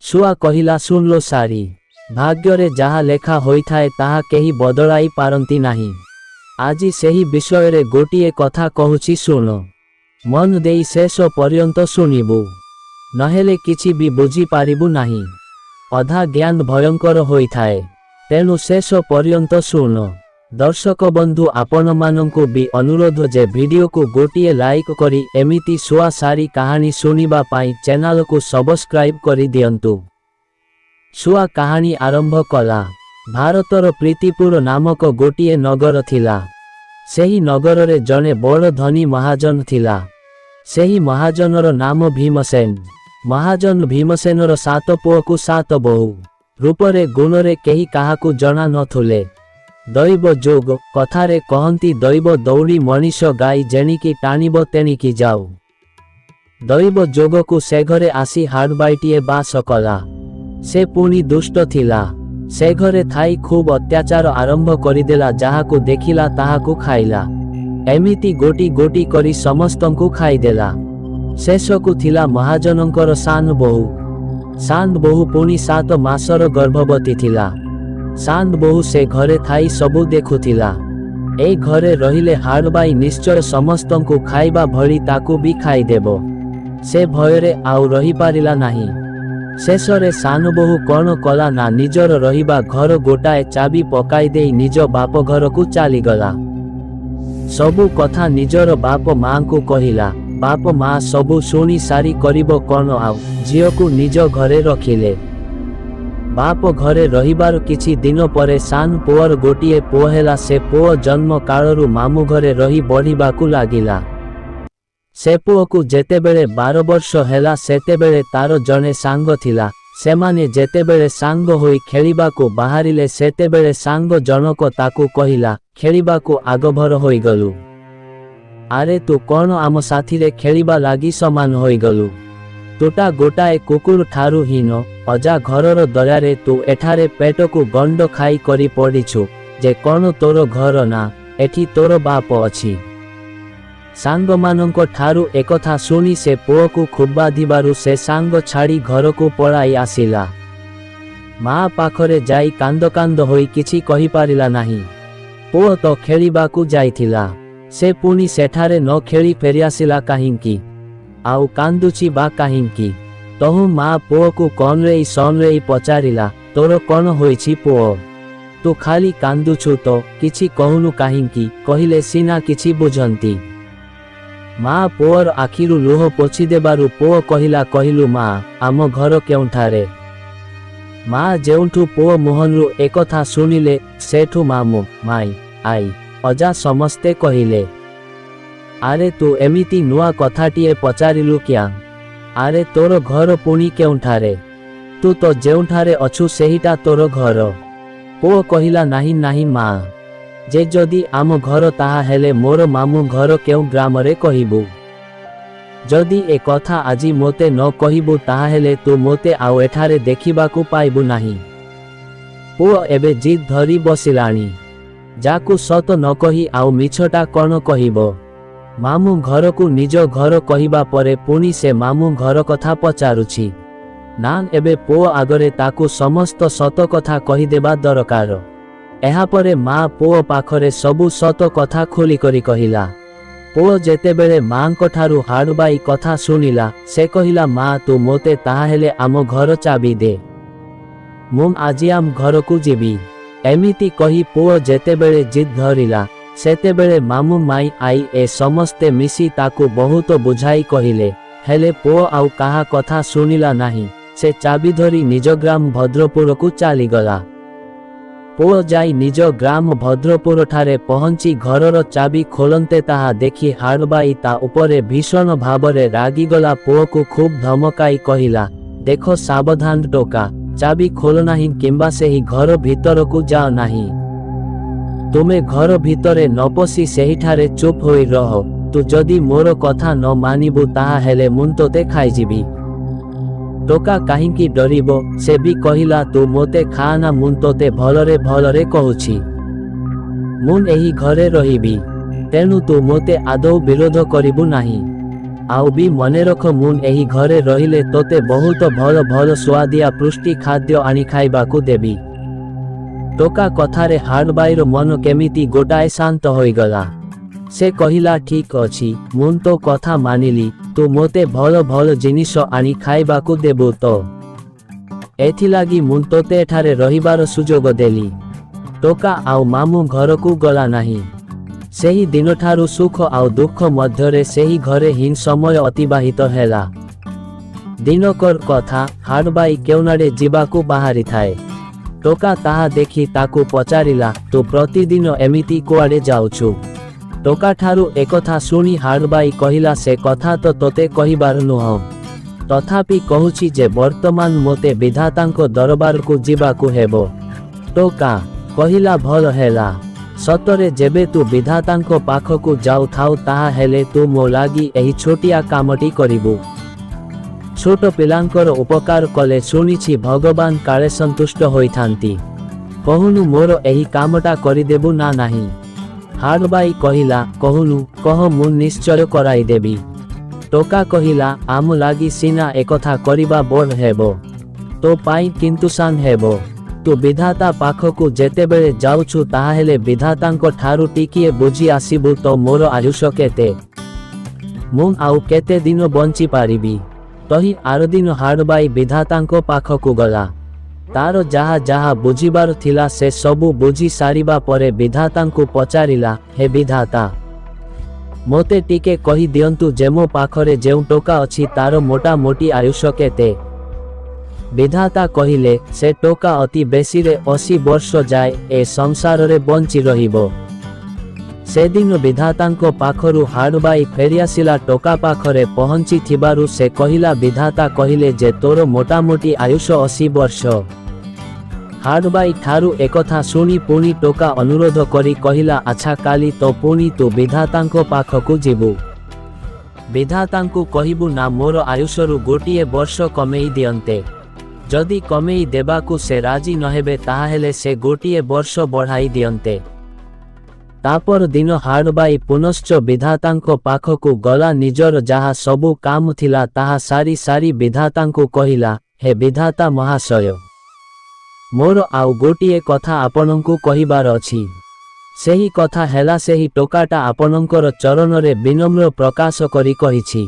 ଶୁଆ କହିଲା, ଶୁଣିଲ ସାରି, ଭାଗ୍ୟରେ ଯାହା ଲେଖା ହୋଇଥାଏ ତାହା କେହି ବଦଳାଇ ପାରନ୍ତି ନାହିଁ। ଆଜି ସେହି ବିଷୟରେ ଗୋଟିଏ କଥା କହୁଛି, ଶୁଣ। ମନ ଦେଇ ଶେଷ ପର୍ଯ୍ୟନ୍ତ ଶୁଣିବୁ, ନହେଲେ କିଛି ବି ବୁଝିପାରିବୁ ନାହିଁ। ଅଧା ଜ୍ଞାନ ଭୟଙ୍କର ହୋଇଥାଏ, ତେଣୁ ଶେଷ ପର୍ଯ୍ୟନ୍ତ ଶୁଣ। ଦର୍ଶକ ବନ୍ଧୁ, ଆପଣମାନଙ୍କୁ ବି ଅନୁରୋଧ ଯେ ଭିଡ଼ିଓକୁ ଗୋଟିଏ ଲାଇକ୍ କରି ଏମିତି ଶୁଆ ସାରି କାହାଣୀ ଶୁଣିବା ପାଇଁ ଚ୍ୟାନେଲକୁ ସବସ୍କ୍ରାଇବ୍ କରି ଦିଅନ୍ତୁ। ଶୁଆ କାହାଣୀ ଆରମ୍ଭ କଲା। ଭାରତର ପ୍ରୀତିପୁର ନାମକ ଗୋଟିଏ ନଗର ଥିଲା। ସେହି ନଗରରେ ଜଣେ ବଡ଼ ଧନୀ ମହାଜନ ଥିଲା। ସେହି ମହାଜନର ନାମ ଭୀମସେନ। ମହାଜନ ଭୀମସେନର 7 ପୁଅକୁ 7 ବୋହୂ। ରୂପରେ ଗୁଣରେ କେହି କାହାକୁ ଜଣା ନଥିଲେ। ଦୈବ ଯୋଗ, କଥାରେ କହନ୍ତି ଦୈବ ଦୌଡ଼ି ମଣିଷ ଗାଈ ଯେଣିକି ଟାଣିବ ତେଣିକି ଯାଉ। ଦୈବ ଯୋଗକୁ ସେ ଘରେ ଆସି ହାଡ଼ବାଇଟିଏ ବାସ କଲା। ସେ ପୁଣି ଦୁଷ୍ଟ ଥିଲା। ସେ ଘରେ ଥାଇ ଖୁବ୍ ଅତ୍ୟାଚାର ଆରମ୍ଭ କରିଦେଲା। ଯାହାକୁ ଦେଖିଲା ତାହାକୁ ଖାଇଲା। ଏମିତି ଗୋଟି ଗୋଟି କରି ସମସ୍ତଙ୍କୁ ଖାଇଦେଲା। ଶେଷକୁ ଥିଲା ମହାଜନଙ୍କର ସାନ ବୋହୂ। ସାନ ବୋହୂ ପୁଣି 7 ମାସର ଗର୍ଭବତୀ ଥିଲା। ସାନ ବୋହୂ ସେ ଘରେ ଥାଇ ସବୁ ଦେଖୁଥିଲା। ଏ ଘରେ ରହିଲେ ହାଡ଼ବାଇ ନିଶ୍ଚୟ ସମସ୍ତଙ୍କୁ ଖାଇବା ଭଳି ତାକୁ ବି ଖାଇଦେବ। ସେ ଭୟରେ ଆଉ ରହିପାରିଲା ନାହିଁ। ଶେଷରେ ସାନ ବୋହୂ କ'ଣ କଲା ନା ନିଜର ରହିବା ଘର ଗୋଟାଏ ଚାବି ପକାଇ ଦେଇ ନିଜ ବାପ ଘରକୁ ଚାଲିଗଲା। ସବୁ କଥା ନିଜର ବାପ ମାଆଙ୍କୁ କହିଲା। ବାପ ମା ସବୁ ଶୁଣି ସାରି କରିବ କ'ଣ ଆଉ, ଝିଅକୁ ନିଜ ଘରେ ରଖିଲେ। ବାପ ଘରେ ରହିବାର କିଛି ଦିନ ପରେ ସାନ ପୁଅର ଗୋଟିଏ ପୁଅ ହେଲା। ସେ ପୁଅ ଜନ୍ମ କାଳରୁ ମାମୁଁ ଘରେ ରହି ବଢ଼ିବାକୁ ଲାଗିଲା। ସେ ପୁଅକୁ ଯେତେବେଳେ 12 ବର୍ଷ ହେଲା ସେତେବେଳେ ତାର ଜଣେ ସାଙ୍ଗ ଥିଲା। ସେମାନେ ଯେତେବେଳେ ସାଙ୍ଗ ହୋଇ ଖେଳିବାକୁ ବାହାରିଲେ ସେତେବେଳେ ସାଙ୍ଗ ଜଣକ ତାକୁ କହିଲା, ଖେଳିବାକୁ ଆଗଭର ହୋଇଗଲୁ। ଆରେ ତୁ କ'ଣ ଆମ ସାଥିରେ ଖେଳିବା ଲାଗି ସମାନ ହୋଇଗଲୁ? ତୁଟା ଗୋଟାଏ କୁକୁର ଠାରୁ ହୀନ। ଅଜା ଘରର ଦୟାରେ ତୁ ଏଠାରେ ପେଟକୁ ଗଣ୍ଡ ଖାଇ କରି ପଡ଼ିଛୁ ଯେ କ'ଣ ତୋର ଘର ନା, ଏଠି ତୋର ବାପ ଅଛି। ସାଙ୍ଗମାନଙ୍କ ଠାରୁ ଏକଥା ଶୁଣି ସେ ପୁଅକୁ ଖୁବ୍ ବାଧିବାରୁ ସେ ସାଙ୍ଗ ଛାଡ଼ି ଘରକୁ ପଳାଇ ଆସିଲା। ମା ପାଖରେ ଯାଇ କାନ୍ଦ କାନ୍ଦ ହୋଇ କିଛି କହିପାରିଲା ନାହିଁ। ପୁଅ ତ ଖେଳିବାକୁ ଯାଇଥିଲା, ସେ ପୁଣି ସେଠାରେ ନ ଖେଳି ଫେରିଆସିଲା କାହିଁକି? ଆଉ କାନ୍ଦୁଛି ବା କାହିଁକି? ତହୁ ମା ପୁଅକୁ କନରେଇ ସନରେଇ ପଚାରିଲା, ତୋର କ'ଣ ହୋଇଛି ପୁଅ? ତୁ ଖାଲି କାନ୍ଦୁଛୁ ତ, କିଛି କହୁନୁ କାହିଁକି? କହିଲେ ସିନା କିଛି ବୁଝନ୍ତି। ମା ପୁଅର ଆଖିରୁ ଲୁହ ପୋଛିଦେବାରୁ ପୁଅ କହିଲା, କହିଲୁ ମା, ଆମ ଘର କେଉଁଠାରେ? ମା ଯେଉଁଠୁ ପୁଅ ମୁହଁରୁ ଏକଥା ଶୁଣିଲେ ସେଠୁ ମାମୁଁ, ମାଇଁ, ଆଈ, ଅଜା ସମସ୍ତେ କହିଲେ, ଆରେ ତୁ ଏମିତି ନୂଆ କଥାଟିଏ ପଚାରିଲୁ କ୍ୟାଁ? ଆରେ ତୋର ଘର ପୁଣି କେଉଁଠାରେ? ତୁ ତ ଯେଉଁଠାରେ ଅଛୁ ସେହିଟା ତୋର ଘର। ପୁଅ କହିଲା, ନାହିଁ ନାହିଁ ମା, ଯେ ଯଦି ଆମ ଘର ତାହା ହେଲେ ମୋର ମାମୁଁ ଘର କେଉଁ ଗ୍ରାମରେ କହିବୁ। ଯଦି ଏ କଥା ଆଜି ମୋତେ ନ କହିବୁ ତାହାହେଲେ ତୁ ମୋତେ ଆଉ ଏଠାରେ ଦେଖିବାକୁ ପାଇବୁ ନାହିଁ। ପୁଅ ଏବେ ଜିଦ୍ ଧରି ବସିଲାଣି। ଯାକୁ ସତ ନ କହି ଆଉ ମିଛଟା କ'ଣ କହିବ? ମାମୁଁ ଘରକୁ ନିଜ ଘର କହିବା ପରେ ପୁଣି ସେ ମାମୁଁ ଘର କଥା ପଚାରୁଛି। ନା, ଏବେ ପୁଅ ଆଗରେ ତାକୁ ସମସ୍ତ ସତ କଥା କହିଦେବା ଦରକାର। ଏହାପରେ ମା ପୁଅ ପାଖରେ ସବୁ ସତ କଥା ଖୋଲିକରି କହିଲା। ପୁଅ ଯେତେବେଳେ ମାଆଙ୍କଠାରୁ ହାଡ଼ବାଇ କଥା ଶୁଣିଲା ସେ କହିଲା, ମା ତୁ ମୋତେ ତାହାହେଲେ ଆମ ଘର ଚାବି ଦେ। ମୁଁ ଆଜି ଆମ ଘରକୁ ଯିବି। ଏମିତି କହି ପୁଅ ଯେତେବେଳେ ଜିଦ୍ ଧରିଲା ସେତେବେଳେ ମାମୁଁ, ମାଇଁ, ଆଈ ଏ ସମସ୍ତେ ମିଶି ତାକୁ ବହୁତ ବୁଝାଇ କହିଲେ, ହେଲେ ପୁଅ ଆଉ କାହା କଥା ଶୁଣିଲା ନାହିଁ। ସେ ଚାବି ଧରି ନିଜ ଗ୍ରାମ ଭଦ୍ରପୁରକୁ ଚାଲିଗଲା। ପୁଅ ଯାଇ ନିଜ ଗ୍ରାମ ଭଦ୍ରପୁରଠାରେ ପହଞ୍ଚି ଘରର ଚାବି ଖୋଲନ୍ତେ ତାହା ଦେଖି ହାଡ଼ବାଇ ତା ଉପରେ ଭୀଷଣ ଭାବରେ ରାଗିଗଲା। ପୁଅକୁ ଖୁବ୍ ଧମକାଇ କହିଲା, ଦେଖ ସାବଧାନ ଟୋକା, ଚାବି ଖୋଲନାହିଁ କିମ୍ବା ସେହି ଘର ଭିତରକୁ ଯାଅ ନାହିଁ। ତୁମେ ଘର ଭିତରେ ନ ପଶି ସେହିଠାରେ ଚୁପ୍ ହୋଇ ରହ। ତୁ ଯଦି ମୋର କଥା ନ ମାନିବୁ ତାହାହେଲେ ମୁଁ ତୋତେ ଖାଇଯିବି। ଟୋକା କାହିଁକି ଡରିବ? ସେ ବି କହିଲା, ତୁ ମୋତେ ଖାଆନା, ମୁଁ ତୋତେ ଭଲରେ ଭଲରେ କହୁଛି। ମୁଁ ଏହି ଘରେ ରହିବି, ତେଣୁ ତୁ ମୋତେ ଆଦୌ ବିରୋଧ କରିବୁ ନାହିଁ। आउ भी मने रख मु एही घरे रहिले तोते बहुत भल भल स्वादिया पृष्टि खाद्य आनी खाइबाकू देबी। टोका कथारे हाड़बाईर मन केमिति गोटाए शांत होईगला। से कहिला ठीक अछि मु तो कथा मानिली तू मोते भल भल जिनिस आनी खाइबाकू देबू तो एथिलागी मु तोते एठारे रहिबार सुजोग देली। टोका आउ मामू घरकू गला नाही। सेही दिनठारु सुख आउ दुख मध्यरे सेही घरे हिन समय अतिबाहित हेला। दिनकर कथा हाड़बाई केउनाडे जिबाकू बाहारी थाए। टोका ताहा देखी ताकू पचारिला तू प्रतिदिन एमिति कुआडे जाउछु। टोका ठारू एकथा शुणी हाड़बाई कहिला से कथा तो तोते कहिबार नुह तथापि कहूची जे वर्तमान मोते विधातांको दरबार को जिबाकू हेबो। टोका कहिला भल हेला सतरे जेबे तू विधातांको पाखकू जाउ थाउ ताहा हेले तू मो लागी एही छोटिया कामटी करिबू। छोट पिलांकर उपकार कले शुणिछि भगवान काले संतुष्ट होइथांती। कहूनु मोर एही कामटा करिदेबू ना नाही। हाड़बाई कहिला कहूनु कह मु निश्चय कराई देबी। टोका कहिला आम लागी सीना एकथा करिबा बड़ हेबो तो पाई किंतु सान हेबो। तू विधाता पाखकू जेतेबेले जाउछु ताहा हेले विधातांको ठारू टिकिए बुझी आसिबू तो मोर आयुष केते मु आउ केते दिन बंची पारिबी। तही आर दिन हाड़बाई विधातांको पाखकू गला। तार जहा जहा बुझिबार थिला से सबू बुझी सारिबा परे विधातांकू पचारिला हे विधाता मोते टिके कही दियंतु जे मो पाखरे जेउ टोका अछि तार मोटा मोटी आयुष केते। विधाता कहिले से टोका अति बेसीरे 80 वर्ष जाए ए संसार रे बंची रहिबो। से दिन विधातांको पाखरु हाड़बाई फेरियासिला टोका पाखरे पहुंची थिबारु से कहिला विधाता कहिले जे तोर मोटा मोटी आयुष 80 वर्ष। हाड़बाई ठारू एकथा शुणी पुणी टोका अनुरोध करी कहिला आछा काली तो पुणी तू विधातांको पाखकू जिबू। विधातांकू कहिबू ना मोर आयुषरु गोटिए वर्ष कमेई दियंते। जदि कमेई देबाकू से राजी नहेबे ताहेले से गोटिए वर्ष बढ़ाई दियंते। तापर दिन हाड़बाई पुनश्च विधातांको पाखकू गला निजर जहा सबू काम थिला ताहा सारी सारी विधातांकू कहिला हे विधाता महाशय मोर आउ गोटिए कथा आपनंकू कहिबार अछि। सेही कथा हेला सेही टोकाटा आपनंकर चरणरे विनम्र प्रकाश करी कहिछि।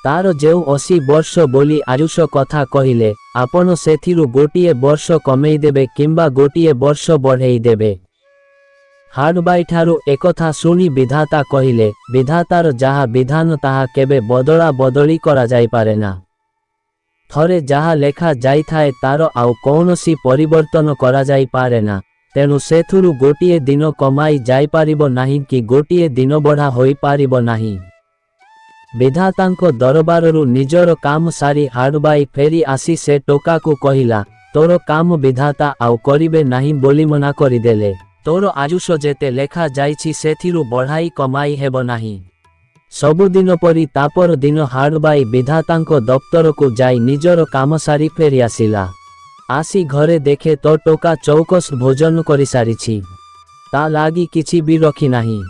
तार जेउ 80 वर्ष बोली आयुष कथा कहिले आपण सेथिरु गोटिए वर्ष कमेई देबे किंबा गोटिए वर्ष बढ़ेई देबे। हाड़बाई ठारू एकथा शुणी विधाता कहिले विधातार जहा विधान ताहा केबे बदला बदली करा जाई पारे ना। थरे जहा लेखा जाई थाए तार आउ कौनसी परिवर्तन करा जाई पारे ना। तेणु सेथुरु गोटिए दिन कमाई जाई पारिबो नाही कि गोटिए दिन बढ़ा होई पारिबो नाही। विधातांको दरबाररु निजर काम सारी हाड़बाई फेरी आसी से टोकाकू कहिला तोर काम विधाता आउ करिबे नाही बोली मना करिदेले। तोर आयुष जेते लेखा जाइछि सेथिरु बढ़ाई कमाई हेबो नाही। सबुदिन परी तापर दिन हाड़बाई विधातांको दफ्तर को जाई निजर काम सारी फेरी आसिला। आसी घरे देखे तो टोका चौकस भोजन करि सारिछि। ता लागी किछि भी रखी नाही।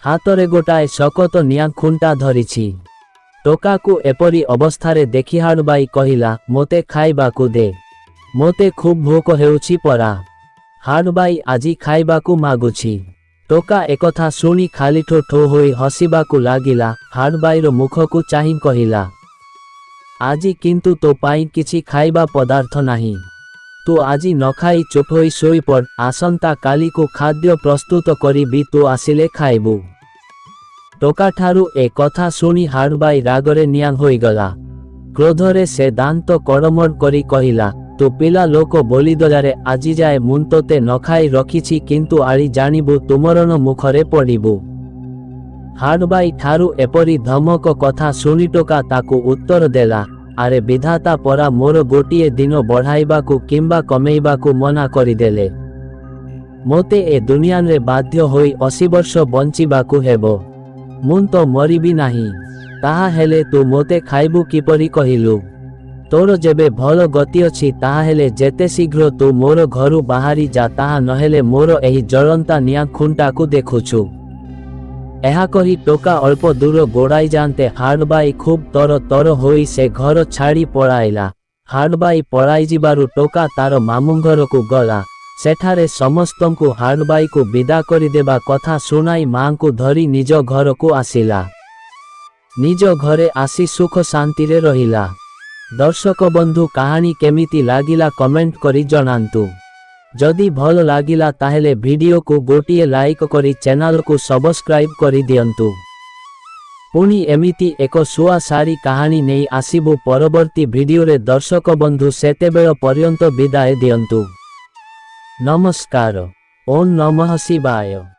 हातरे गोटाए शकत निया खुंटा धरिछि। टोका को एपरी अवस्थारे देखि हाड़बाई कहिला मोते खाइबाकू दे मोते खूब भोक हेउछि परा। हाड़बाई आजी खाइबाकू मागुछि। टोका एकथा शुणी खाली ठो ठो होई हसिबाकू लागिला। हाड़बाईर मुखकू चाहि कहिला आजी किंतु तो पाई किछि खाइबा पदार्थ नाही। तू आजी न खाई चुप होई सोई पड़ आसंता काली को खाद्य प्रस्तुत करिबी तू आसिले खाइबू। टोका ठारू ए कथा शुणी हाड़बाई रागरे नियां होई गला। क्रोधरे से दांत कड़मड़ करी कहिला तू पिला लोक बोली दलारे आजी जाए मुन तोते न खाई रखिछि किंतु आली जानिबू तुमरन मुखरे पड़िबू। हाड़बाई ठारू एपरी धमक कथा शुणी टोका ताकू उत्तर देला आरे विधाता परा मोर गोटिए दिन बढ़ाइबाकू किंबा कमेइबाकू मना करिदेले। मोते ए दुनिया रे बाध्य होई 80 वर्ष बंचिबाकू हेबो। मुन तो मरिबी नाही। ताहा हेले तू मोते खाइबू किपरि कहिलु। तोर जेबे भल गति अछि ताहा हेले जेते शीघ्र तू मोर घरु बाहरी जा ताहा नहेले मोर एही जलंता निया खुंटा को देखुछु। ଏହା କହି ଟୋକା ଅଳ୍ପ ଦୂର ଗୋଡ଼ାଇ ଯାଆନ୍ତେ ହାଡ଼ବାଇ ଖୁବ୍ ତର ତର ହୋଇ ସେ ଘର ଛାଡ଼ି ପଳାଇଲା। ହାଡ଼ବାଇ ପଳାଇ ଯିବାରୁ ଟୋକା ତାର ମାମୁଁ ଘରକୁ ଗଲା। ସେଠାରେ ସମସ୍ତଙ୍କୁ ହାଡ଼ବାଇକୁ ବିଦା କରିଦେବା କଥା ଶୁଣାଇ ମାଆଙ୍କୁ ଧରି ନିଜ ଘରକୁ ଆସିଲା। ନିଜ ଘରେ ଆସି ସୁଖ ଶାନ୍ତିରେ ରହିଲା। ଦର୍ଶକ ବନ୍ଧୁ କାହାଣୀ କେମିତି ଲାଗିଲା କମେଣ୍ଟ କରି ଜଣାନ୍ତୁ। ଯଦି ଭଲ ଲାଗିଲା ତାହେଲେ ଭିଡ଼ିଓକୁ ଗୋଟିଏ ଲାଇକ୍ କରି ଚ୍ୟାନେଲକୁ ସବସ୍କ୍ରାଇବ୍ କରି ଦିଅନ୍ତୁ। ପୁଣି ଏମିତି ଏକ ସୁଆସାରୀ କାହାଣୀ ନେଇ ଆସିବୁ ପରବର୍ତ୍ତୀ ଭିଡ଼ିଓରେ ଦର୍ଶକ ବନ୍ଧୁ ସେତେବେଳ ପର୍ଯ୍ୟନ୍ତ ବିଦାୟ ଦିଅନ୍ତୁ। ନମସ୍କାର। ଓଁ ନମଃ ଶିବାୟ।